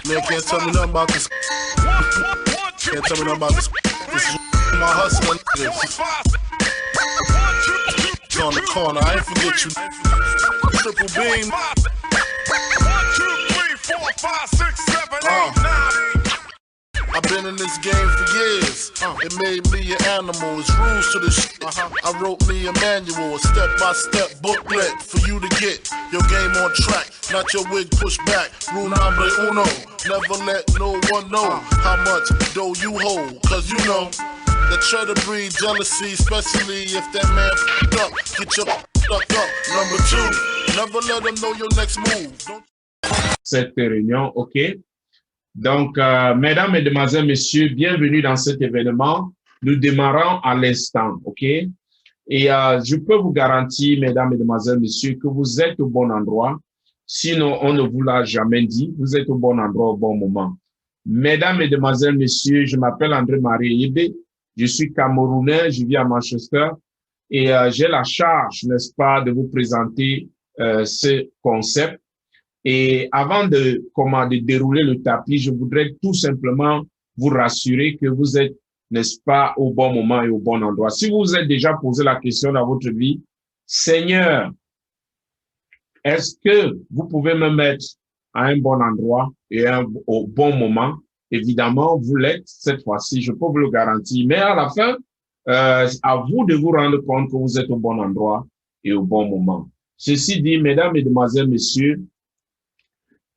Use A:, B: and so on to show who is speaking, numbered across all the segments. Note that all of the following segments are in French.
A: Man, can't tell me nothing about this. Can't tell me nothing about this. This is my hustling. This on the corner. I ain't forget you. Triple beam. 1, 2, 3, 4, 5, 6, 7, 8, 9. I've been in this game for years. It made me an animal. It's rules to the shit. I wrote me a manual, a step-by-step booklet for you to get your game on track. Not your wig pushed back. Rule number uno. Never let no one know how much dough you hold. Cause you know that try to breed jealousy, especially if that man f***ed up. Get your f***ed up. Number 2, never let them know your next move.
B: Cette réunion, ok. Donc, mesdames, mesdemoiselles, messieurs, bienvenue dans cet événement. Nous démarrons à l'instant, ok? Et je peux vous garantir, mesdames, mesdemoiselles, messieurs, que vous êtes au bon endroit. Sinon, on ne vous l'a jamais dit. Vous êtes au bon endroit au bon moment. Mesdames, mesdemoiselles, messieurs, je m'appelle André-Marie Yébé. Je suis Camerounais, je vis à Manchester. Et j'ai la charge, n'est-ce pas, de vous présenter ce concept. Et avant de dérouler le tapis, je voudrais tout simplement vous rassurer que vous êtes, n'est-ce pas, au bon moment et au bon endroit. Si vous vous êtes déjà posé la question dans votre vie, Seigneur, est-ce que vous pouvez me mettre à un bon endroit et au bon moment? Évidemment, vous l'êtes cette fois-ci, je peux vous le garantir. Mais à la fin, à vous de vous rendre compte que vous êtes au bon endroit et au bon moment. Ceci dit, mesdames, mesdemoiselles, messieurs,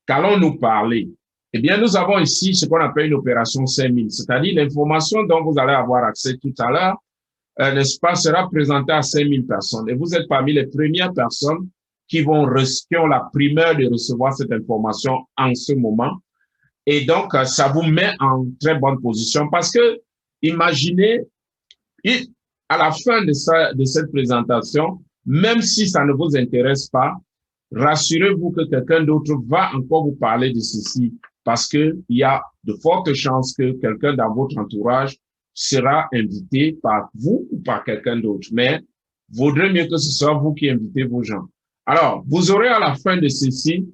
B: qu'allons-nous parler? Eh bien, nous avons ici ce qu'on appelle une opération 5000, c'est-à-dire l'information dont vous allez avoir accès tout à l'heure, n'est-ce pas, sera présentée à 5000 personnes. Et vous êtes parmi les premières personnes qui ont la primeur de recevoir cette information en ce moment. Et donc, ça vous met en très bonne position parce que, imaginez, à la fin de cette présentation, même si ça ne vous intéresse pas, rassurez-vous que quelqu'un d'autre va encore vous parler de ceci parce que il y a de fortes chances que quelqu'un dans votre entourage sera invité par vous ou par quelqu'un d'autre. Mais vaudrait mieux que ce soit vous qui invitez vos gens. Alors, vous aurez à la fin de ceci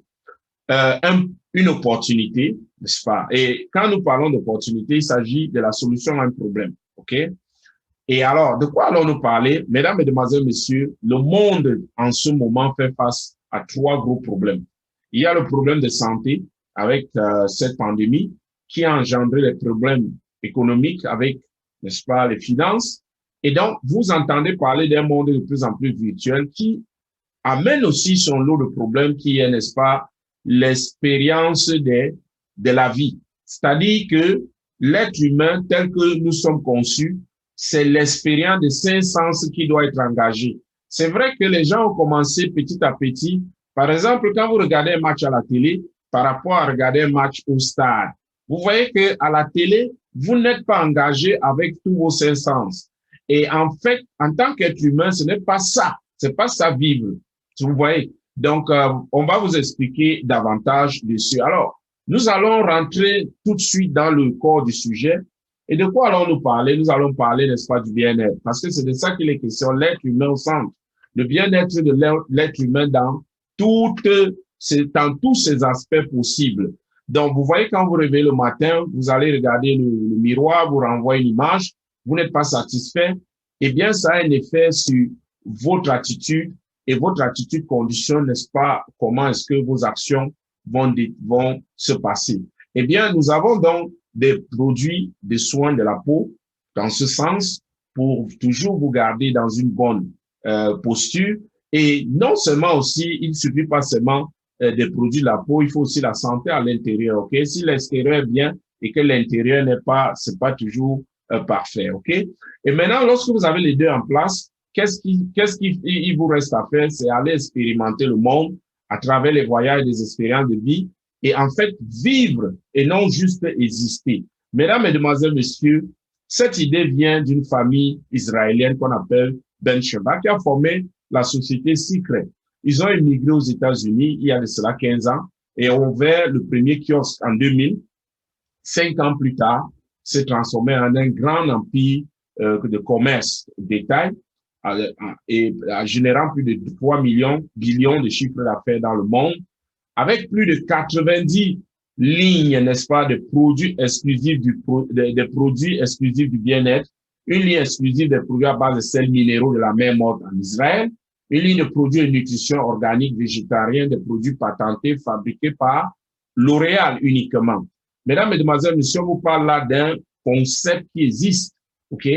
B: une opportunité, n'est-ce pas? Et quand nous parlons d'opportunité, il s'agit de la solution à un problème, ok? Et alors, de quoi allons-nous parler? Mesdames, mesdemoiselles, messieurs, le monde en ce moment fait face à 3 gros problèmes. Il y a le problème de santé avec cette pandémie qui a engendré les problèmes économiques avec, n'est-ce pas, les finances. Et donc, vous entendez parler d'un monde de plus en plus virtuel qui amène aussi son lot de problèmes qui est, n'est-ce pas, l'expérience de la vie. C'est-à-dire que l'être humain tel que nous sommes conçus, c'est l'expérience de 5 sens qui doit être engagée. C'est vrai que les gens ont commencé petit à petit. Par exemple, quand vous regardez un match à la télé, par rapport à regarder un match au stade, vous voyez que à la télé, vous n'êtes pas engagé avec tous vos 5 sens. Et en fait, en tant qu'être humain, ce n'est pas ça. C'est pas ça vivre. Vous voyez. Donc, on va vous expliquer davantage dessus. Alors, nous allons rentrer tout de suite dans le corps du sujet. Et de quoi allons-nous parler? Nous allons parler, n'est-ce pas, du bien-être. Parce que c'est de ça qu'il est question, l'être humain au centre. Le bien-être de l'être humain dans tous ces aspects possibles. Donc, vous voyez, quand vous réveillez le matin, vous allez regarder le miroir, vous renvoie une image, vous n'êtes pas satisfait. Eh bien, ça a un effet sur votre attitude et votre attitude conditionne, n'est-ce pas, comment est-ce que vos actions vont se passer. Eh bien, nous avons donc des produits de soins de la peau dans ce sens pour toujours vous garder dans une bonne posture. Et non seulement aussi, il ne suffit pas seulement des produits de la peau, il faut aussi la santé à l'intérieur, ok? Si l'extérieur est bien et que l'intérieur c'est pas toujours parfait, ok? Et maintenant, lorsque vous avez les deux en place, qu'est-ce qu'il vous reste à faire? C'est aller expérimenter le monde à travers les voyages, des expériences de vie et en fait vivre et non juste exister. Mesdames, mesdemoiselles, messieurs, cette idée vient d'une famille israélienne qu'on appelle Ben Sheba qui a formé la société Secret. Ils ont immigré aux États-Unis il y a de cela 15 ans et ont ouvert le premier kiosque en 2000. 5 ans plus tard, s'est transformé en un grand empire de commerce détail et générant plus de 3 billions de chiffres d'affaires dans le monde, avec plus de 90 ligne, n'est-ce pas, de produits exclusifs des produits exclusifs du bien-être, une ligne exclusive des produits à base de sels minéraux de la même ordre en Israël, une ligne de produits de nutrition organique végétarien, des produits patentés fabriqués par L'Oréal uniquement. Mesdames, Mesdemoiselles, Messieurs, on vous parle là d'un concept qui existe, ok,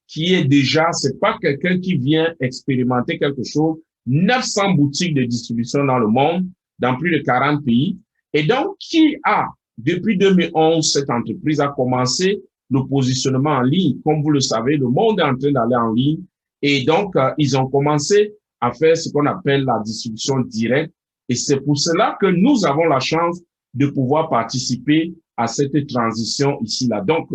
B: qui est déjà, c'est pas quelqu'un qui vient expérimenter quelque chose. 900 boutiques de distribution dans le monde, dans plus de 40 pays. Et donc, qui a, depuis 2011, cette entreprise a commencé le positionnement en ligne. Comme vous le savez, le monde est en train d'aller en ligne. Et donc, ils ont commencé à faire ce qu'on appelle la distribution directe. Et c'est pour cela que nous avons la chance de pouvoir participer à cette transition ici-là. Donc,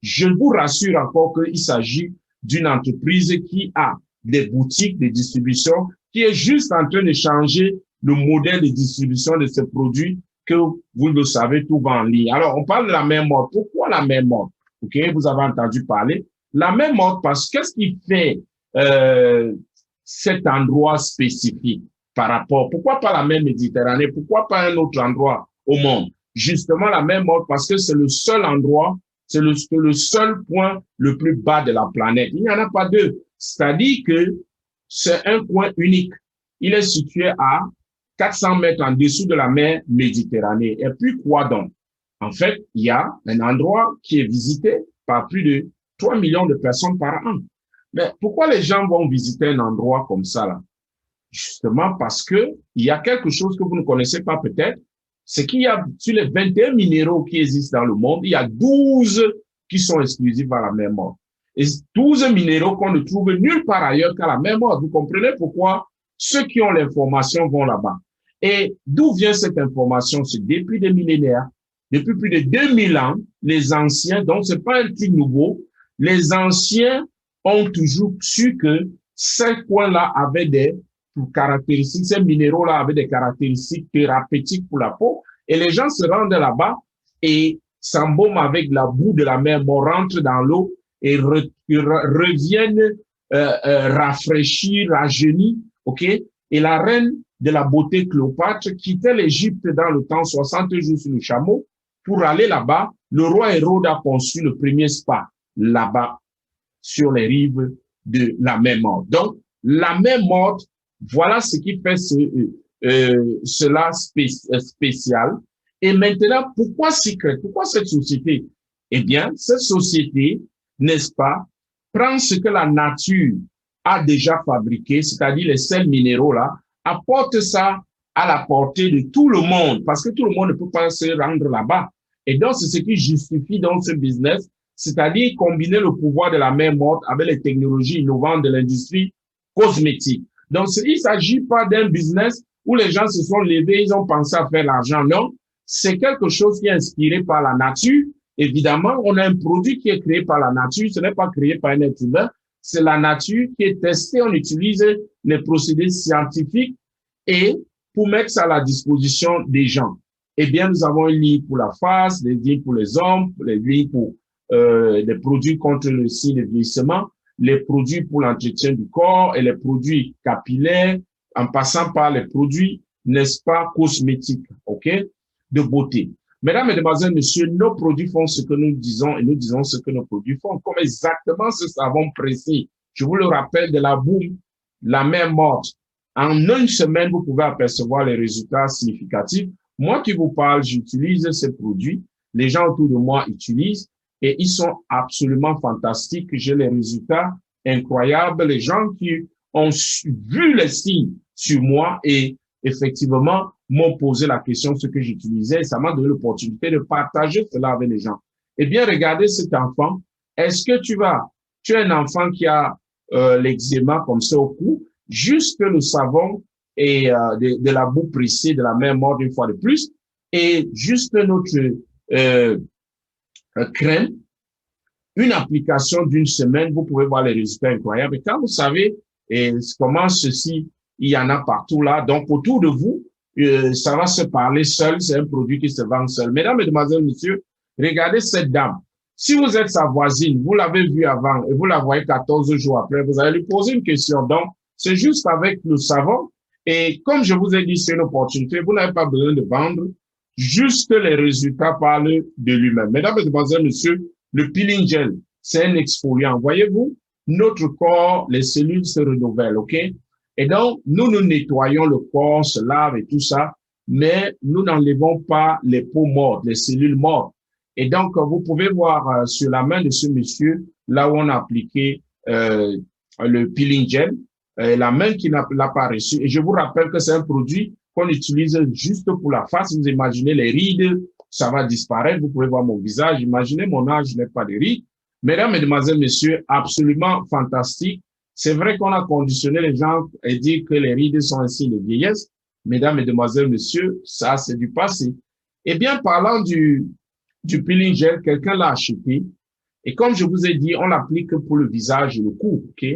B: je vous rassure encore qu'il s'agit d'une entreprise qui a des boutiques de distribution, qui est juste en train de changer le modèle de distribution de ces produits que, vous le savez, tout va en ligne. Alors, on parle de la même mode. Pourquoi la même mode? OK, vous avez entendu parler. La même mode parce que qu'est-ce qui fait cet endroit spécifique par rapport? Pourquoi pas la même Méditerranée? Pourquoi pas un autre endroit au monde? Justement, la même mode parce que c'est le seul endroit, c'est le seul point le plus bas de la planète. Il n'y en a pas deux. C'est-à-dire que c'est un coin unique. Il est situé à 400 mètres en dessous de la mer Méditerranée. Et puis quoi donc? En fait, il y a un endroit qui est visité par plus de 3 millions de personnes par an. Mais pourquoi les gens vont visiter un endroit comme ça là? Justement parce que il y a quelque chose que vous ne connaissez pas peut-être, c'est qu'il y a sur les 21 minéraux qui existent dans le monde, il y a 12 qui sont exclusifs à la mer Morte. Et 12 minéraux qu'on ne trouve nulle part ailleurs qu'à la mer Morte. Vous comprenez pourquoi ceux qui ont l'information vont là-bas. Et d'où vient cette information? C'est depuis des millénaires, depuis plus de 2000 ans, les anciens, donc c'est pas un truc nouveau, les anciens ont toujours su que ces coins-là avaient des caractéristiques, ces minéraux-là avaient des caractéristiques thérapeutiques pour la peau. Et les gens se rendent là-bas et s'embaument avec la boue de la mer Morte, rentrent dans l'eau et reviennent rafraîchis, rajeunis, ok? Et la reine de la beauté Cléopâtre quittait l'Égypte dans le temps 60 jours sur le chameau pour aller là-bas. Le roi Hérode a conçu le premier spa là-bas sur les rives de la mer Morte. Donc, la mer Morte, voilà ce qui fait cela spécial. Et maintenant, pourquoi Secret? Pourquoi cette société? Eh bien, cette société, n'est-ce pas, prend ce que la nature a déjà fabriqué, c'est-à-dire les sels minéraux là, apporte ça à la portée de tout le monde, parce que tout le monde ne peut pas se rendre là-bas. Et donc, c'est ce qui justifie dans ce business, c'est-à-dire combiner le pouvoir de la mer Morte avec les technologies innovantes de l'industrie cosmétique. Donc, il ne s'agit pas d'un business où les gens se sont levés, ils ont pensé à faire l'argent. Non, c'est quelque chose qui est inspiré par la nature. Évidemment, on a un produit qui est créé par la nature, ce n'est pas créé par un être humain, c'est la nature qui est testée, on utilise les procédés scientifiques et pour mettre ça à la disposition des gens. Eh bien, nous avons une ligne pour la face, des lignes pour les hommes, les lignes pour les produits contre le signe de vieillissement, les produits pour l'entretien du corps et les produits capillaires, en passant par les produits, n'est-ce pas, cosmétiques, ok, de beauté. Mesdames, Mesdemoiselles, Messieurs, nos produits font ce que nous disons et nous disons ce que nos produits font, comme exactement ce savon précis. Je vous le rappelle de la boue, la mer Morte. En une semaine, vous pouvez apercevoir les résultats significatifs. Moi qui vous parle, j'utilise ces produits. Les gens autour de moi utilisent et ils sont absolument fantastiques. J'ai les résultats incroyables. Les gens qui ont vu les signes sur moi et effectivement m'ont posé la question ce que j'utilisais et ça m'a donné l'opportunité de partager cela avec les gens. Eh bien, regardez cet enfant. Est-ce que tu es un enfant qui a l'eczéma comme ça au cou, juste le savon et de la boue pressée de la mer Morte une fois de plus et juste notre crème, une application d'une semaine, vous pouvez voir les résultats incroyables. Et quand vous savez comment ceci, il y en a partout là, donc autour de vous, ça va se parler seul, c'est un produit qui se vend seul. Mesdames, Mesdemoiselles, Messieurs, regardez cette dame. Si vous êtes sa voisine, vous l'avez vue avant et vous la voyez 14 jours après, vous allez lui poser une question. Donc, c'est juste avec le savon. Et comme je vous ai dit, c'est une opportunité. Vous n'avez pas besoin de vendre Juste les résultats parlent de lui-même. Mesdames, Mesdemoiselles, Messieurs, le peeling gel, c'est un exfoliant. Voyez-vous, notre corps, les cellules se renouvellent, OK? Et donc, nous nettoyons le corps, se lave et tout ça, mais nous n'enlevons pas les peaux mortes, les cellules mortes. Et donc, vous pouvez voir sur la main de ce monsieur, là où on a appliqué le peeling gel, la main qui n'a pas reçu. Et je vous rappelle que c'est un produit qu'on utilise juste pour la face. Vous imaginez les rides, ça va disparaître. Vous pouvez voir mon visage. Imaginez mon âge, je n'ai pas de rides. Mesdames, Mesdemoiselles, Messieurs, absolument fantastique. C'est vrai qu'on a conditionné les gens et dit que les rides sont ainsi de vieillesse. Mesdames, Mesdemoiselles, Messieurs, ça, c'est du passé. Eh bien, parlant du peeling gel, quelqu'un l'a acheté. Et comme je vous ai dit, on l'applique pour le visage et le cou, OK?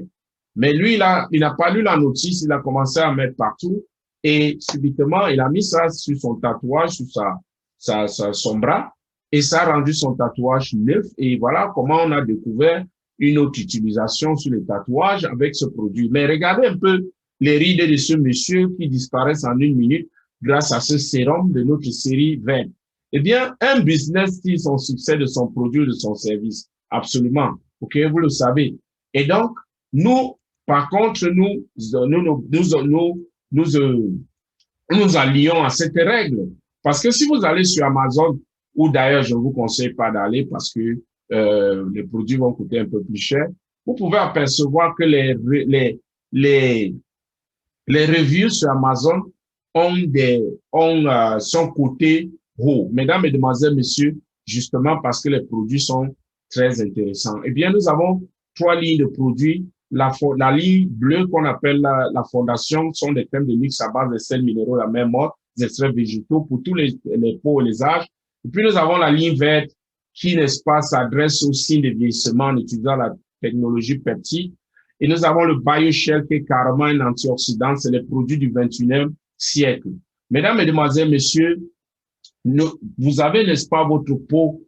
B: Mais lui, il n'a pas lu la notice, il a commencé à mettre partout. Et subitement, il a mis ça sur son tatouage, sur son bras. Et ça a rendu son tatouage neuf. Et voilà comment on a découvert une autre utilisation sur les tatouages avec ce produit. Mais regardez un peu les rides de ce monsieur qui disparaissent en 1 minute grâce à ce sérum de notre série verte. Eh bien, un business tire son succès de son produit ou de son service. Absolument. OK, vous le savez. Et donc, nous, par contre, nous allions à cette règle. Parce que si vous allez sur Amazon, ou d'ailleurs, je ne vous conseille pas d'aller parce que les produits vont coûter un peu plus cher, vous pouvez apercevoir que les reviews sur Amazon sont cotés haut. Mesdames, Mesdemoiselles, Messieurs, justement parce que les produits sont très intéressants. Eh bien, nous avons 3 lignes de produits. La ligne bleue qu'on appelle la fondation sont des crèmes de luxe à base de sels minéraux, la même mode, des extraits végétaux pour tous les peaux et les âges. Et puis, nous avons la ligne verte qui, n'est-ce pas, s'adresse aux signes de vieillissement en utilisant la technologie peptide. Et nous avons le BioShell qui est carrément un antioxydant. C'est les produits du 21e siècle. Mesdames, Mesdemoiselles, Messieurs, vous avez, n'est-ce pas, votre peau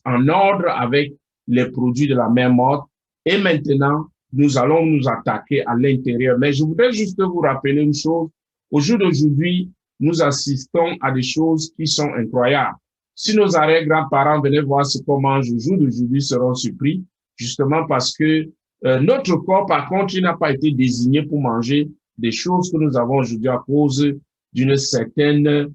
B: en ordre avec les produits de la même mode. Et maintenant, nous allons nous attaquer à l'intérieur. Mais je voudrais juste vous rappeler une chose. Au jour d'aujourd'hui, nous assistons à des choses qui sont incroyables. Si nos arrière-grands-parents venaient voir ce qu'on mange au jour d'aujourd'hui, seront surpris, justement parce que notre corps, par contre, il n'a pas été désigné pour manger des choses que nous avons aujourd'hui à cause d'un certain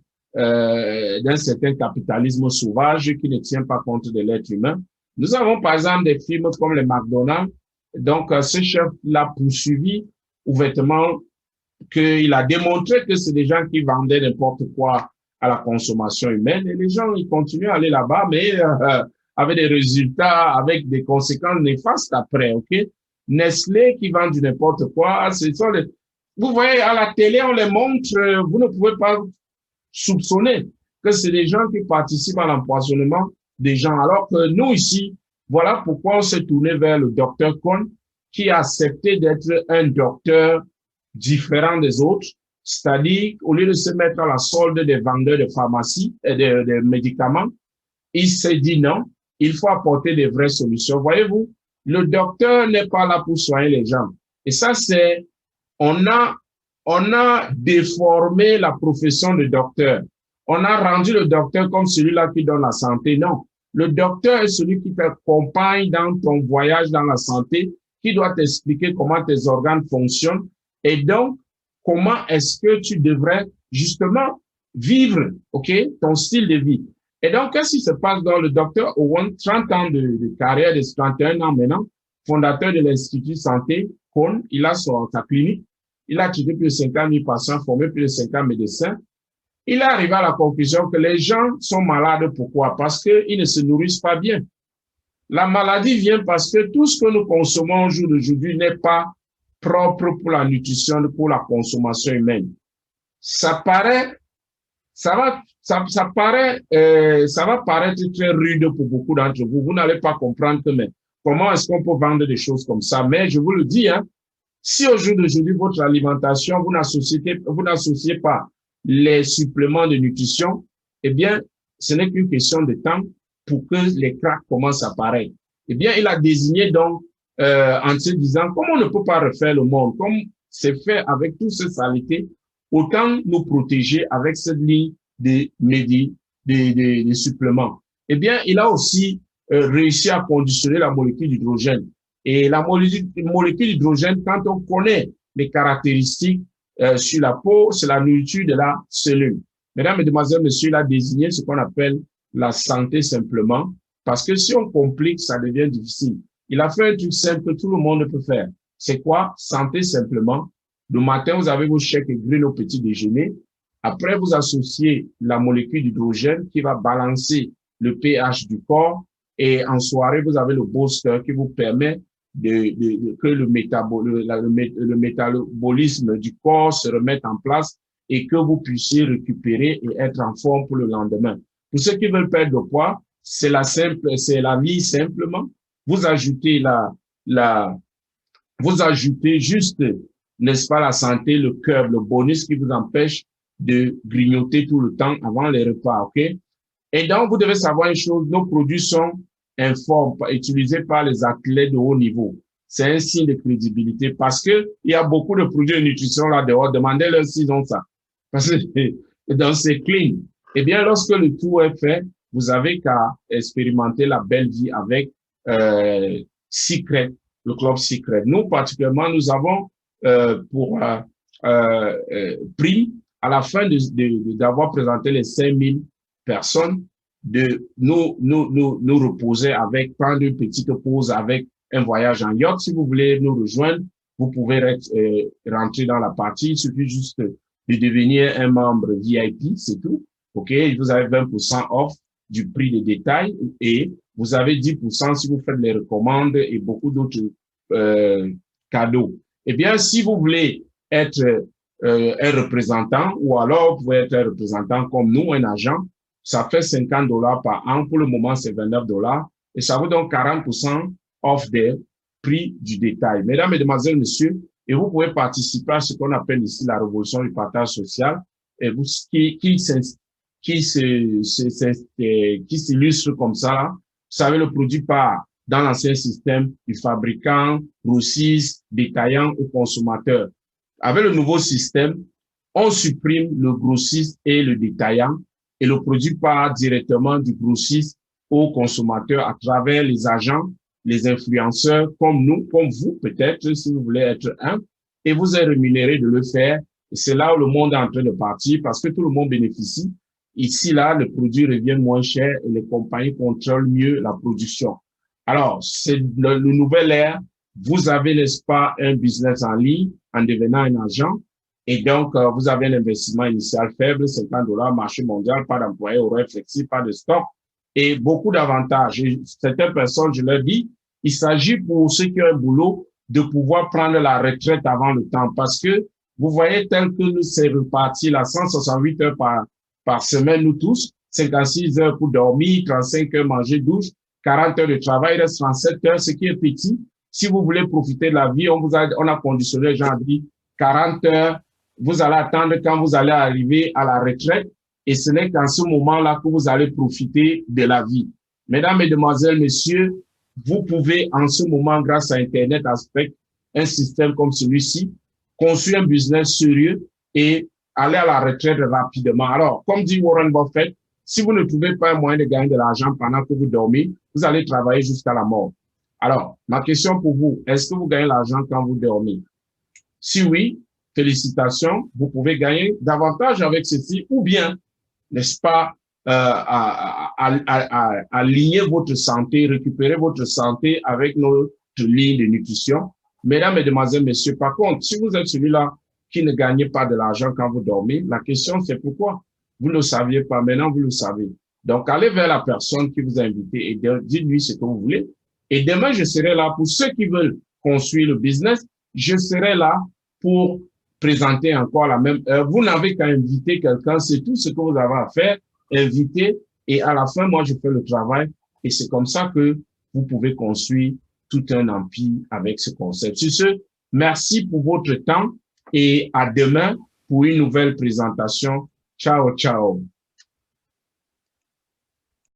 B: capitalisme sauvage qui ne tient pas compte de l'être humain. Nous avons, par exemple, des films comme les McDonald's. Donc, ce chef l'a poursuivi ouvertement qu'il a démontré que c'est des gens qui vendaient n'importe quoi à la consommation humaine et les gens, ils continuent à aller là-bas, mais avec des résultats, avec des conséquences néfastes après, OK? Nestlé qui vend du n'importe quoi, vous voyez, à la télé, on les montre, vous ne pouvez pas soupçonner que c'est des gens qui participent à l'empoisonnement des gens, alors que nous ici, voilà pourquoi on s'est tourné vers le docteur Kohn, qui a accepté d'être un docteur différent des autres, c'est-à-dire, au lieu de se mettre à la solde des vendeurs de pharmacie et de médicaments, il s'est dit non, il faut apporter des vraies solutions. Voyez-vous, le docteur n'est pas là pour soigner les gens. Et ça, c'est, on a déformé la profession de docteur. On a rendu le docteur comme celui-là qui donne la santé. Non. Le docteur est celui qui t'accompagne dans ton voyage dans la santé, qui doit t'expliquer comment tes organes fonctionnent et donc comment est-ce que tu devrais justement vivre, OK, ton style de vie. Et donc, qu'est-ce qui se passe dans le docteur Owen, 30 ans de carrière, de 31 ans maintenant, fondateur de l'Institut Santé, Kohn, il a sa clinique, il a traité plus de 50 000 patients, formé plus de 50 médecins. Il est arrivé à la conclusion que les gens sont malades. Pourquoi? Parce qu'ils ne se nourrissent pas bien. La maladie vient parce que tout ce que nous consommons au jour d'aujourd'hui n'est pas propre pour la nutrition, pour la consommation humaine. Ça va paraître très rude pour beaucoup d'entre vous. Vous n'allez pas comprendre que, mais comment est-ce qu'on peut vendre des choses comme ça? Mais je vous le dis, hein, si au jour d'aujourd'hui, votre alimentation, vous n'associez pas les suppléments de nutrition, eh bien, ce n'est qu'une question de temps pour que les cracks commencent à apparaître. Eh bien, il a désigné donc, en se disant, comme on ne peut pas refaire le monde, comme c'est fait avec toutes ces saletés, autant nous protéger avec cette ligne de des suppléments. Eh bien, il a aussi réussi à conditionner la molécule d'hydrogène. Et la molécule d'hydrogène, quand on connaît les caractéristiques sur la peau, c'est la nourriture de la cellule. Mesdames, Mesdemoiselles, Messieurs, il a désigné ce qu'on appelle la santé simplement, parce que si on complique, ça devient difficile. Il a fait un truc simple que tout le monde peut faire. C'est quoi? Santé simplement. Le matin, vous avez vos shakes et grillés au petit déjeuner. Après, vous associez la molécule d'hydrogène qui va balancer le pH du corps. Et en soirée, vous avez le booster qui vous permet que le métabolisme du corps se remette en place et que vous puissiez récupérer et être en forme pour le lendemain. Pour ceux qui veulent perdre de poids, c'est la vie simplement. Vous ajoutez vous ajoutez juste, n'est-ce pas, la santé, le cœur, le bonus qui vous empêche de grignoter tout le temps avant les repas, ok? Et donc, vous devez savoir une chose, nos produits sont informes, utilisés par les athlètes de haut niveau. C'est un signe de crédibilité parce que il y a beaucoup de produits de nutrition là dehors. Demandez-leur s'ils ont ça. Parce que dans ces clean. Eh bien, lorsque le tout est fait, vous avez qu'à expérimenter la belle vie avec Secret, le club Secret. Nous, particulièrement, nous avons pris à la fin d'avoir présenté les 5000 personnes de nous reposer avec, prendre une petite pause avec un voyage en yacht. Si vous voulez nous rejoindre, vous pouvez rentrer dans la partie. Il suffit juste de devenir un membre VIP, c'est tout. OK? Vous avez 20% off du prix de détail et vous avez 10% si vous faites les recommandes et beaucoup d'autres cadeaux. Eh bien, si vous voulez être un représentant ou alors vous pouvez être un représentant comme nous, un agent, ça fait $50 par an. Pour le moment, c'est $29 et ça vous donne 40% off des prix du détail. Mesdames, Mesdemoiselles, Messieurs, et vous pouvez participer à ce qu'on appelle ici la révolution du partage social et vous, qui s'illustre comme ça. Là. Vous savez, le produit part dans l'ancien système du fabricant, grossiste, détaillant ou consommateur. Avec le nouveau système, on supprime le grossiste et le détaillant et le produit part directement du grossiste au consommateur à travers les agents, les influenceurs comme nous, comme vous peut-être, si vous voulez être un, et vous êtes rémunéré de le faire. Et c'est là où le monde est en train de partir parce que tout le monde bénéficie. Ici, là, le produit revient moins cher et les compagnies contrôlent mieux la production. Alors, c'est le nouvel ère. Vous avez, n'est-ce pas, un business en ligne en devenant un agent. Et donc, vous avez un investissement initial faible, $50, marché mondial, pas d'employés, horaire flexible, pas de stock et beaucoup d'avantages. Et certaines personnes, je leur dis, il s'agit pour ceux qui ont un boulot de pouvoir prendre la retraite avant le temps parce que vous voyez tel que nous c'est reparti là, 168 heures par semaine, nous tous, 56 heures pour dormir, 35 heures manger, douche, 40 heures de travail, il reste 37 heures, ce qui est petit. Si vous voulez profiter de la vie, on a conditionné les gens à dire 40 heures, vous allez attendre quand vous allez arriver à la retraite et ce n'est qu'en ce moment-là que vous allez profiter de la vie. Mesdames, Mesdemoiselles, Messieurs, vous pouvez en ce moment, grâce à Internet, aspect un système comme celui-ci, construire un business sérieux et aller à la retraite rapidement. Alors, comme dit Warren Buffett, si vous ne trouvez pas un moyen de gagner de l'argent pendant que vous dormez, vous allez travailler jusqu'à la mort. Alors, ma question pour vous, est-ce que vous gagnez l'argent quand vous dormez? Si oui, félicitations, vous pouvez gagner davantage avec ceci ou bien, n'est-ce pas, aligner votre santé, récupérer votre santé avec notre ligne de nutrition. Mesdames, Mesdemoiselles, Messieurs, par contre, si vous êtes celui-là qui ne gagnez pas de l'argent quand vous dormez, la question c'est pourquoi? Vous ne le saviez pas, maintenant vous le savez. Donc, allez vers la personne qui vous a invité et dites-lui ce que vous voulez. Et demain, je serai là pour ceux qui veulent construire le business. Je serai là pour présenter encore la même heure. Vous n'avez qu'à inviter quelqu'un, c'est tout ce que vous avez à faire, inviter. Et à la fin, moi, je fais le travail. Et c'est comme ça que vous pouvez construire tout un empire avec ce concept. Sur ce, merci pour votre temps et à demain pour une nouvelle présentation. Ciao, ciao.